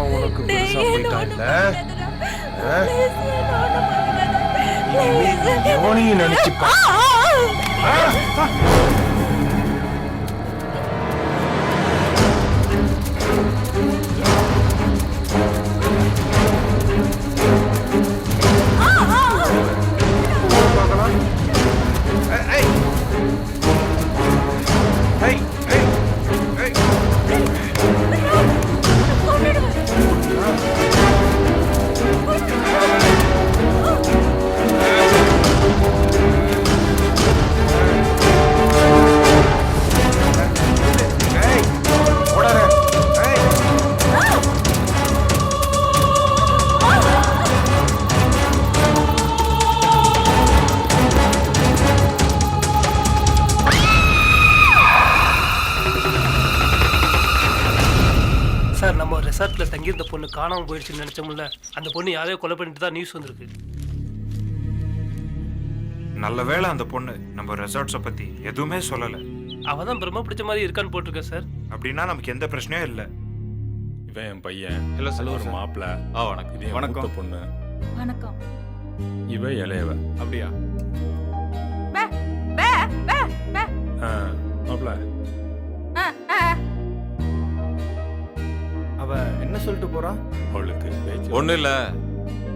தான் உனக்கு பெருசா போயிட்டான்ல. எவனையும் நினைச்சுப்பா. சார், நம்ம ரெசார்ட்ல தங்கியிருந்த பொண்ணு காணாம போயிடுச்சுன்னு நினைச்சோம்ல, அந்த பொண்ணு யாரையோ கொலை பண்ணிட்டு தான் நியூஸ் வந்திருக்கு. நல்ல வேளை அந்த பொண்ணு நம்ம ரெசார்ட்ஸை பத்தி எதுவுமே சொல்லல. அவ தான் பிரம்ம பிடிச்ச மாதிரி இருக்கான்னு போட்டிருக்க சார். அப்படின்னா நமக்கு எந்த பிரச்சனையும் இல்லை. இவன் என் பையன். Hello sir. ஒரு மாப்பிள்ள. வணக்கம். இது என் மூத்த பொண்ணு. வணக்கம். இவ இளையவ. அப்படியா? மாப்பிள்ள அவ என்ன சொல்லிட்டு போறா? அவளுக்கு பேச்சு ஒண்ணு இல்ல,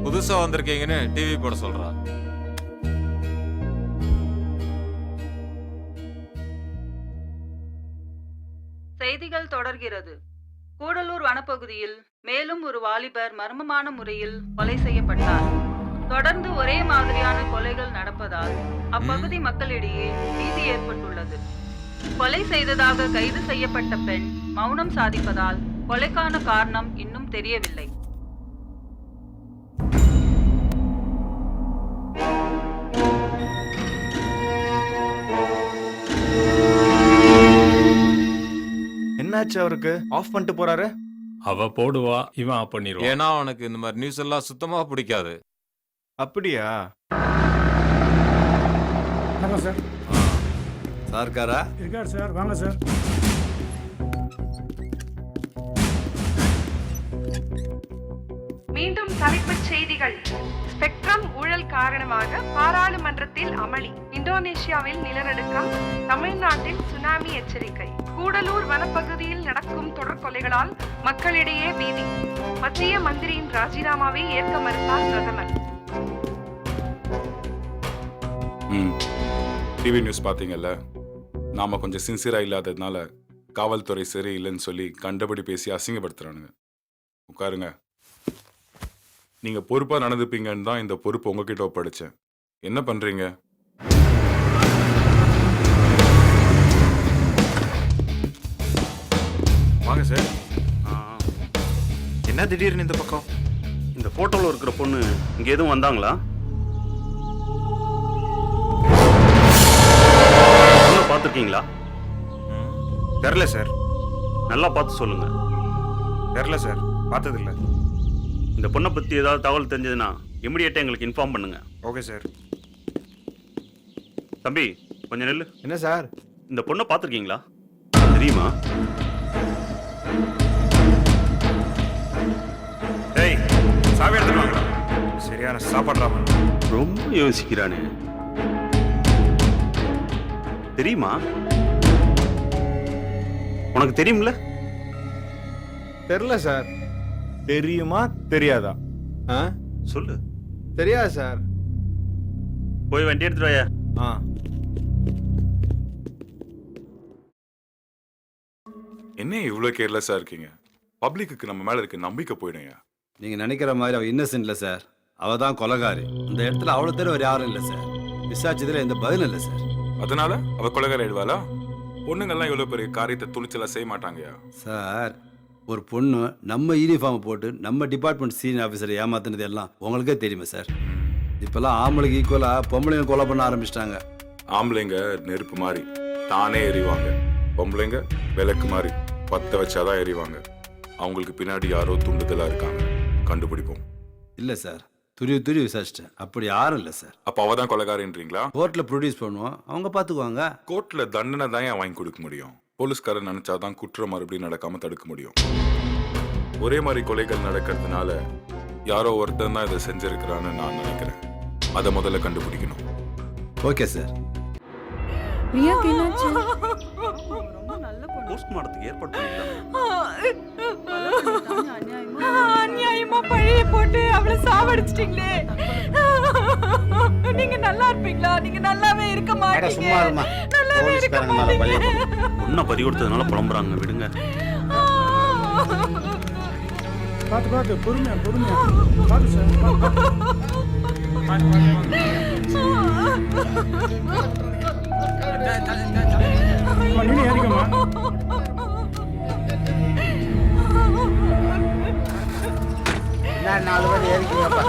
புதுசா வந்திருக்கீங்கன்னு டிவி போட சொல்றா. செய்திகள் தொடர்கிறது. கூடலூர் வனப்பகுதியில் மேலும் ஒரு வாலிபர் மர்மமான முறையில் கொலை செய்யப்பட்டார். தொடர்ந்து ஒரே மாதிரியான கொலைகள் நடப்பதால் அப்பகுதி மக்களிடையே பீதி ஏற்பட்டுள்ளது. கொலை செய்ததாக கைது செய்யப்பட்ட பெண் மௌனம் சாதிப்பதால் கொலைக்கான காரணம் இன்னும் தெரியவில்லை. என்னாச்சு அவருக்கு? ஆஃப் பண்ணிட்டு போறாரு. அவ போடுவா, இவன் ஆஃப் பண்ணிடுவான். ஏன்னா அவனுக்கு இந்த மாதிரி நியூஸ் எல்லாம் சுத்தமா பிடிக்காது. அப்படியா? சார் சார்காரா இருக்கார் சார், வாங்க சார். மீண்டும் தலைப்புச் செய்திகள். ஸ்பெக்ட்ரம் ஊழல் காரணமாக பாராளுமன்றத்தில் அமளி. இந்தோனேஷியாவில் நிலநடுக்கம், தமிழ்நாட்டில் சுனாமி எச்சரிக்கை. கூடலூர் வனப்பகுதியில் நடக்கும் தொடர் கொலைகளால் மக்களிடையே பீதி. மத்திய மந்திரியின் ராஜினாமாவை ஏற்க மறுத்தார் பிரதமர். டிவி நியூஸ் பார்த்தீங்கல்ல, நாம கொஞ்சம் சின்சியரா இல்லாததுனால காவல்துறை சரியில்லைன்னு சொல்லி கண்டபடி பேசி அசிங்கப்படுத்துறானுங்க. உட்காருங்க. நீங்க பொறுப்பா நடந்துப்பீங்கன்னு தான் இந்த பொறுப்பு உங்ககிட்ட ஒப்படைச்சேன். என்ன பண்றீங்க? வாங்க சார். என்ன திடீர்னு இந்த பக்கம்? இந்த போட்டோல இருக்கிற பொண்ணு இங்க எதுவும் வந்தாங்களா? பார்த்துருக்கீங்களா? தெரில சார். நல்லா பார்த்து சொல்லுங்க. தெரில சார், பார்த்ததில்ல. இந்த பொண்ணை பற்றி ஏதாவது தகவல் தெரிஞ்சதுன்னா இமிடியேட்டாக எங்களுக்கு இன்ஃபார்ம் பண்ணுங்க. Okay sir. தம்பி கொஞ்சம் நெல்லு. என்ன சார்? இந்த பொண்ணை பார்த்துருக்கீங்களா? தெரியுமா? டேய், சாவி எடுத்துருவாங்களா? சரியான சாப்பாடுறாம. ரொம்ப யோசிக்கிறானே. தெரியுமா? உனக்கு தெரியும்ல? தெரியல சார். தெரியுமா தெரியாதா? சொல்லு. தெரியாது சார். போய் வண்டி எடுத்துட்டு வாயா. என்ன இவ்வளோ கேர்லெஸ்ஸா இருக்கீங்க? பப்ளிக்கு நம்ம மேல இருக்க நம்பிக்கை போயிடுங்க. நீங்க நினைக்கிற மாதிரி அவ இன்னசென்ட் இல்ல சார். அவ தான் கொலைகாரி. அந்த இடத்துல அவ்வளவு பேர் வேற யாரும் இல்ல சார். விசாரிச்சதுல எந்த பதிலும் இல்ல சார். அதனால அவ கொலைகாரி ஆயிடுவாளா? பொண்ணுங்கள்லாம் இவ்வளோ பெரிய காரியத்தை துணிச்சலா செய்ய மாட்டாங்கயா சார். ஒரு பொண்ணு நம்ம யூனிஃபார்ம் போட்டு நம்ம டிபார்ட்மெண்ட் சீனியர் ஆஃபீஸரை ஏமாத்தினது எல்லாம் உங்களுக்கே தெரியுமா சார்? இப்பெல்லாம் ஆம்பளைக்கு ஈக்குவலா பொம்பளைங்க கொலை பண்ண ஆரம்பிச்சிட்டாங்க. ஆம்பளைங்க நெருப்பு மாதிரி தானே எரிவாங்க. பொம்பளைங்க விளக்கு மாதிரி பத்த வச்சாதான் எரிவாங்க. அவங்களுக்கு பின்னாடி யாரோ துண்டுதலா இருக்காங்க. கண்டுபிடிப்போம். இல்ல சார், துருவி விசாரிச்சிட்டேன். அப்படி யாரும் இல்ல சார். அப்ப அவதான் கொலைகாரின்றீங்களா? கோர்ட்ல ப்ரொடியூஸ் பண்ணுவோம், அவங்க பாத்துக்குவாங்க. கோர்ட்ல தண்டனை தான் வாங்கி கொடுக்க முடியும். போலீஸ்காரன் நினைச்சாதான் குற்றம் மறுபடியும் நடக்காம தடுக்க முடியும். ஒரே மாதிரி கொலைகள் நடக்கிறதுனால யாரோ ஒருத்தன் தான் இதை செஞ்சிருக்கிறான்னு நான் நினைக்கிறேன். அதை முதல்ல கண்டுபிடிக்கணும். Okay sir. பிரியாக்கு என்னாச்சு? ரொம்ப நல்ல பொண்ணு. போஸ்ட்மார்ட்டத்துக்கு ஏற்பாடு பண்ணிட்டாங்க. அநியாயமா பழிய போட்டு அவளை சாவடிச்சிட்டீங்களே. நீங்க நல்லா இருப்பீங்களா? நீங்க நல்லாவே இருக்க மாட்டீங்க. சும்மா இருமா. நல்லாவே இருக்க மாட்டீங்க. பொண்ணை பறி கொடுத்ததுனால புலம்புறாங்க, விடுங்க. பார்த்து பார்த்து பொறுமையா பொறுமையா பார்த்து சார். நீங்க ஏறிக்கமா. நான் 4 பேர் ஏறிக்கீங்கப்பா.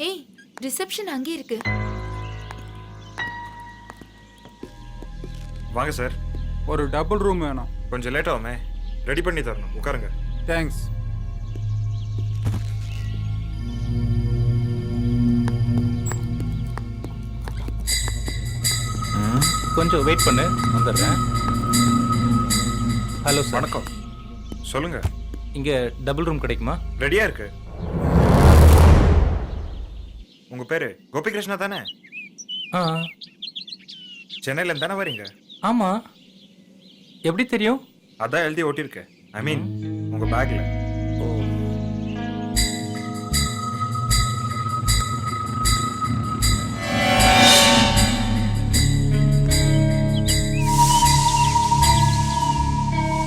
ஏய், ரிசப்ஷன் அங்கே இருக்கு. வாங்க சார். ஒரு டபுள் ரூம் வேணும். கொஞ்சம் லேட் ஆகுமே, ரெடி பண்ணி தரணும். உட்காருங்க. தேங்க்ஸ். கொஞ்சம் வெயிட் பண்ணு, வந்துடுறேன். Hello sir. வணக்கம். சொல்லுங்க. இங்க டபுள் ரூம் கிடைக்குமா? ரெடியா இருக்கு. உங்க பேரு கோபிகிருஷ்ணா தானே? சென்னையில இருந்து தானே வரீங்க? ஆமா. எப்படி தெரியும்? அதான் எழுதி ஓட்டிருக்கேன். ஐ மீன் உங்க பேக்ல.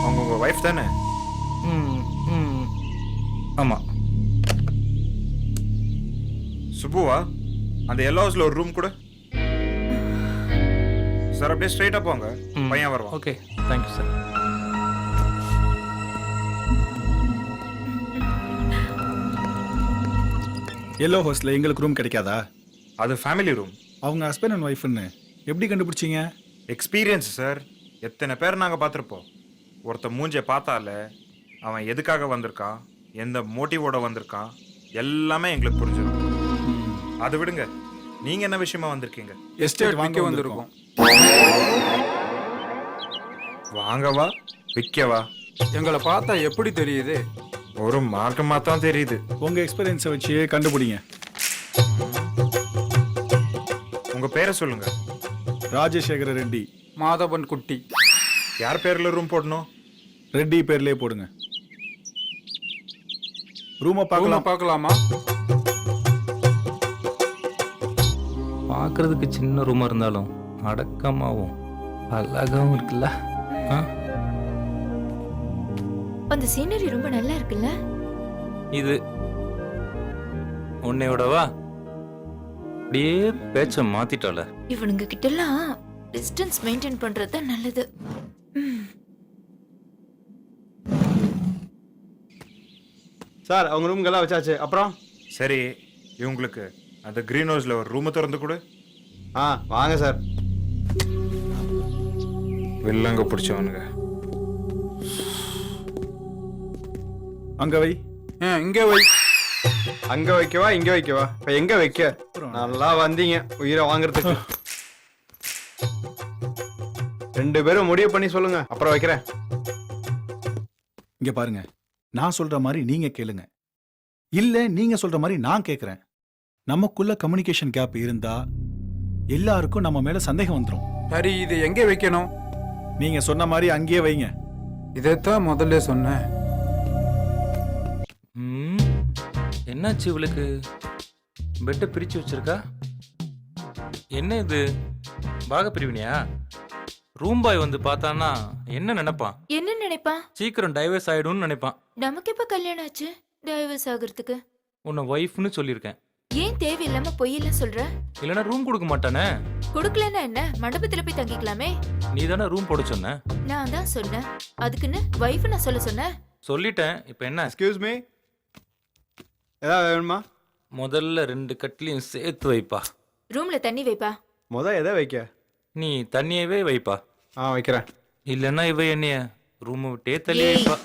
அவங்க உங்க வைஃப் தானே? ஆமா. சுபுவா, அந்த எல்லோ ஹவுஸ்ல ஒரு ரூம் கூட. சார் அப்படியே ஸ்ட்ரைட்டா போங்க, பையன் வருவான். Okay, thank you sir. எல்லோ ஹவுஸ்ல எங்களுக்கு ரூம் கிடைக்காதா? அது ஃபேமிலி ரூம். அவங்க ஹஸ்பண்ட் அண்ட் ஒய்ஃப்னு எப்படி கண்டுபிடிச்சீங்க? Experience sir. எத்தனை பேர் நாங்கள் பார்த்துருப்போம். ஒருத்த மூஞ்சை பார்த்தால அவன் எதுக்காக வந்திருக்கான், எந்த மோட்டிவோட வந்திருக்கான், எல்லாமே எங்களுக்கு புரிஞ்சிடும். அதை விடுங்க, நீங்க என்ன விஷயமா வந்திருக்கீங்க? எஸ்டேட் வாங்க வந்திருக்கோம். வாங்கவா விற்கவா? எங்களை பார்த்தா எப்படி தெரியுது? ஒரு மார்க்கமாக தான் தெரியுது. உங்க எக்ஸ்பீரியன்ஸை வச்சு கண்டுபிடிங்க. உங்க பேரை சொல்லுங்க. ராஜசேகர ரெட்டி. மாதவன் குட்டி. யார் பேர்ல ரூம் போடணும்? ரெட்டி பேர்லயே போடுங்க. ரூமை பார்க்கலாமா? பார்க்கறதுக்கு சின்ன ரூமா இருந்தாலும் அடக்கமாவும் அழகாவும் இருக்குல்ல. அந்த சீனரி ரொம்ப நல்லா இருக்குல்ல. இது உன்னையோடவா? அப்படியே பேச்ச மாத்திட்டால. இவனுங்க கிட்ட எல்லாம் டிஸ்டன்ஸ் மெயின்டைன் பண்றது நல்லது. சார், அவங்க ரூம்கெல்லாம் வச்சாச்சு. அப்புறம் சரி, இவங்களுக்கு அந்த கிரீன் ஹவுஸ்ல ஒரு ரூமை திறந்து கொடு. வாங்க சார். வில்லங்க பிடிச்சவனுங்க. அங்க வை. இங்கே வை. அங்க வைக்கவா இங்க வைக்கவா? இப்ப எங்க வைக்க? நல்லா வந்தீங்க உயிரை வாங்குறதுக்கு. 2 பேரும் முடிவு பண்ணி சொல்லுங்க, அப்புறம் வைக்கிறேன். இங்க பாருங்க, நான் சொல்ற மாதிரி நீங்க கேளுங்க, இல்ல நீங்க சொல்ற மாதிரி நான் கேக்குறேன். நமக்குள்ள கம்யூனிகேஷன் கேப் இருந்தா எல்லாருக்கும் நம்ம மேல சந்தேகம் வந்துடும். சரி, இது எங்கே வைக்கணும்? நீங்க சொன்ன மாதிரி அங்கேயே வைங்க. இதைத்தான் முதல்ல சொன்னேன். என்னாச்சு இவளுக்கு? பெட்டை பிரிச்சு வச்சிருக்கா. என்ன இது, பாக பிரிவினியா? ரூம் பாய் வந்து பார்த்தானா என்ன நினைப்பான்? என்ன நினைப்பான்? சீக்கிரம் டைவர்ஸ் ஆயிடும்னு நினைப்பான். நமக்கு எப்ப கல்யாணம் ஆச்சு? டைவர்ஸ் ஆகுறதுக்கு? உன்னை ஒய்ஃப்னு சொல்லியிருக்கேன். ஏன் தேவையில்லாம பொய்யெல்லாம் சொல்ற? இல்லைன்னா ரூம் கொடுக்க மாட்டானே. குடுக்கலன்னா என்ன, மண்டபத்துல போய் தங்கிக்கலாமே. நீ தானே ரூம் போட சொன்ன. நான் தான் சொன்னேன், அதுக்குன்னு வைஃப் நான் சொல்ல சொன்னேன். சொல்லிட்டேன். இப்போ என்ன? எக்ஸ்கியூஸ் மீ, ஏதாவது வேணுமா? முதல்ல 2 கட்லையும் சேர்த்து வைப்பா. ரூம்ல தண்ணி வைப்பா. எதை வைக்க? நீ தண்ணியவே வைப்பா. வைக்கிறேன். இல்லைன்னா இவ என்னைய ரூமை விட்டே தள்ளி ஏய். வைப்பா.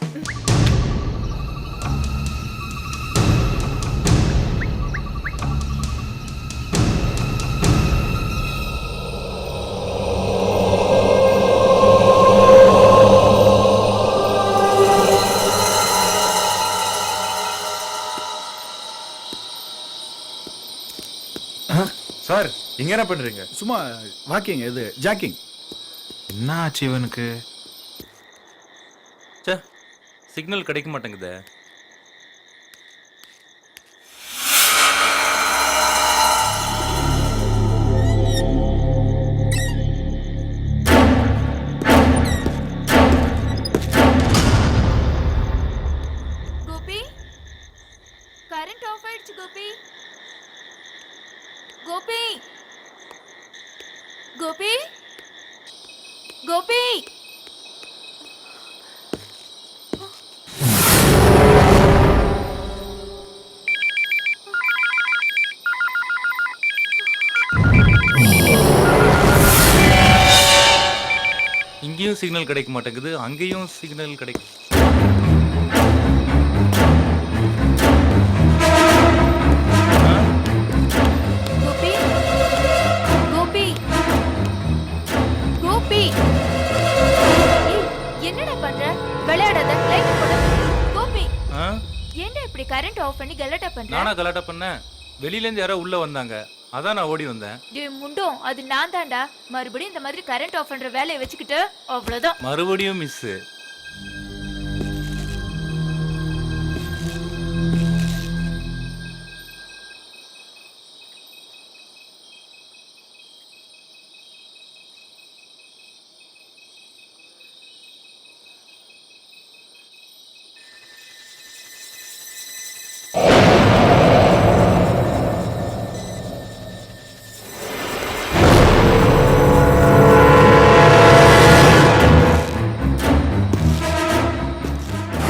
சார் இங்க என்ன பண்றீங்க? சும்மா வாக்கிங், இது ஜாக்கிங். என்ன ஆச்சு இவனுக்கு? ச்சே, சிக்னல் கிடைக்க மாட்டேங்குதே. கோபி, கரண்ட் ஆஃப் ஆயிடுச்சு கோபி. கோபி, கோபி, கோபி. இங்கேயும் சிக்னல் கிடைக்க மாட்டேங்குது, அங்கேயும் சிக்னல் கிடைக்கும். கோபி, கோபி, கோபி. ஏய், என்னடா பண்ற? விளையாடாத, லைட் போடு. கோபி, ஆ? ஏன்டா இப்படி கரண்ட் ஆஃப் பண்ணி கலாட்டா பண்ற? நானா கலாட்டா பண்ணேன்? வெளியிலேருந்து யாரோ உள்ள வந்தாங்க, அதான் நான் ஓடி வந்தேன். டேய் முண்டோம், அது நான் தான்டா. மறுபடியும் இந்த மாதிரி கரண்ட் ஆஃப் பண்ற வேலையை வச்சுக்கிட்டு அவ்வளவுதான். மறுபடியும் மிஸ்.